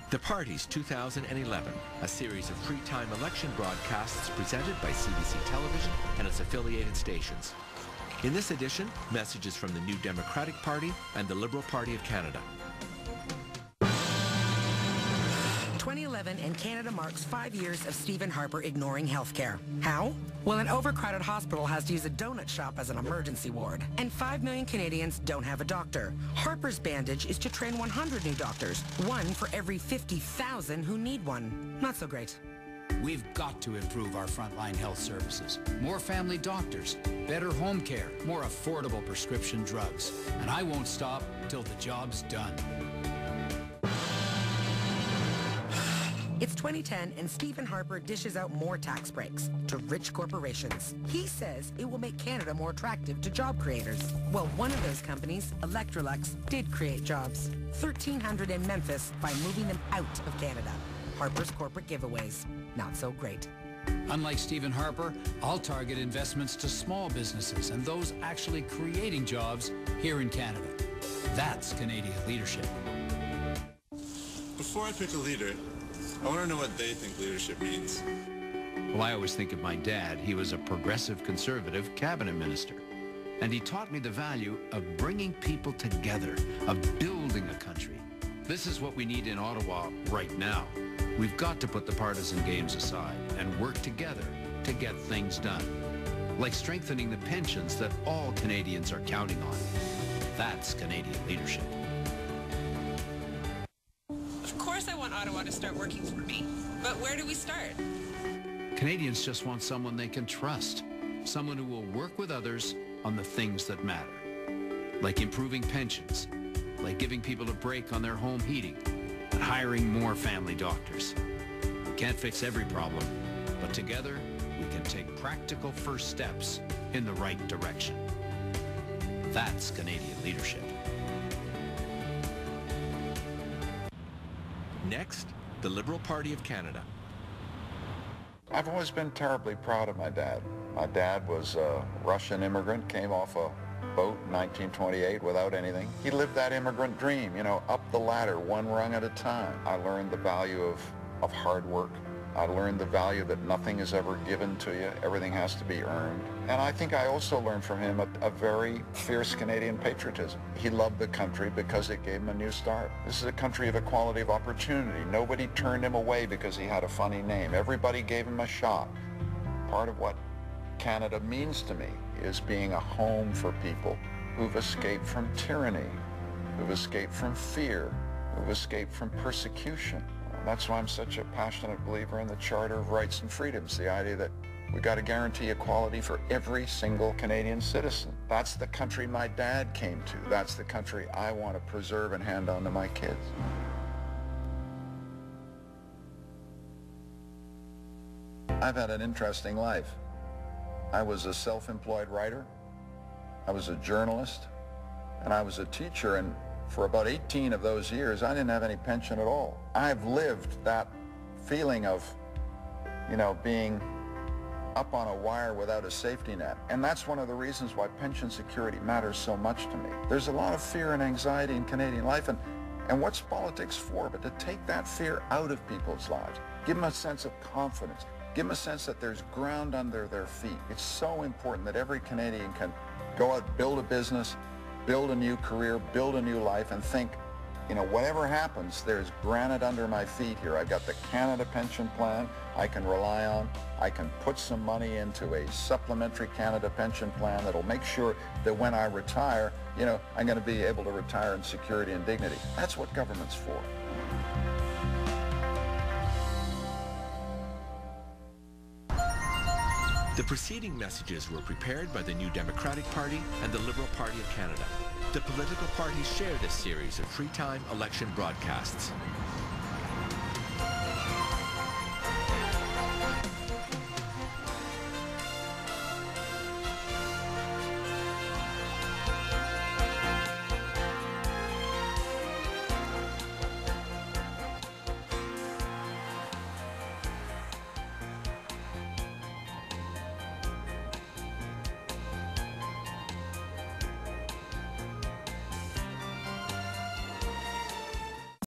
The Party's 2011, a series of free-time election broadcasts presented by CBC Television and its affiliated stations. In this edition, messages from the New Democratic Party and the Liberal Party of Canada. 2011 and Canada marks 5 years of Stephen Harper ignoring healthcare. How? Well, an overcrowded hospital has to use a donut shop as an emergency ward, and 5 million Canadians don't have a doctor. Harper's bandage is to train 100 new doctors, one for every 50,000 who need one. Not so great. We've got to improve our frontline health services. More family doctors, better home care, more affordable prescription drugs. And I won't stop till the job's done. It's 2010 and Stephen Harper dishes out more tax breaks to rich corporations. He says it will make Canada more attractive to job creators. Well, one of those companies, Electrolux, did create jobs. 1,300 in Memphis by moving them out of Canada. Harper's corporate giveaways. Not so great. Unlike Stephen Harper, I'll target investments to small businesses and those actually creating jobs here in Canada. That's Canadian leadership. Before I pick a leader, I want to know what they think leadership means. Well, I always think of my dad. He was a progressive conservative cabinet minister. And he taught me the value of bringing people together, of building a country. This is what we need in Ottawa right now. We've got to put the partisan games aside and work together to get things done. Like strengthening the pensions that all Canadians are counting on. That's Canadian leadership. Of course I want Ottawa to start working for me, but where do we start? Canadians just want someone they can trust, someone who will work with others on the things that matter, like improving pensions, like giving people a break on their home heating, and hiring more family doctors. We can't fix every problem, but together we can take practical first steps in the right direction. That's Canadian leadership. Next, the Liberal Party of Canada. I've always been terribly proud of my dad. My dad was a Russian immigrant, came off a boat in 1928 without anything. He lived that immigrant dream, you know, up the ladder, one rung at a time. I learned the value of hard work. I learned the value that nothing is ever given to you. Everything has to be earned. And I think I also learned from him a very fierce Canadian patriotism. He loved the country because it gave him a new start. This is a country of equality of opportunity. Nobody turned him away because he had a funny name. Everybody gave him a shot. Part of what Canada means to me is being a home for people who've escaped from tyranny, who've escaped from fear, who've escaped from persecution. That's why I'm such a passionate believer in the Charter of Rights and Freedoms, the idea that we got to guarantee equality for every single Canadian citizen. That's the country my dad came to. That's the country I want to preserve and hand on to my kids. I've had an interesting life. I was a self-employed writer, I was a journalist, and I was a teacher, and for about 18 of those years, I didn't have any pension at all. I've lived that feeling of, you know, being up on a wire without a safety net. And that's one of the reasons why pension security matters so much to me. There's a lot of fear and anxiety in Canadian life, and what's politics for but to take that fear out of people's lives, give them a sense of confidence, give them a sense that there's ground under their feet. It's so important that every Canadian can go out, build a business, build a new career, build a new life, and think, you know, whatever happens, there's granite under my feet here. I've got the Canada pension plan I can rely on. I can put some money into a supplementary Canada pension plan that'll make sure that when I retire, you know, I'm going to be able to retire in security and dignity. That's what government's for. The preceding messages were prepared by the New Democratic Party and the Liberal Party of Canada. The political parties share this series of free-time election broadcasts.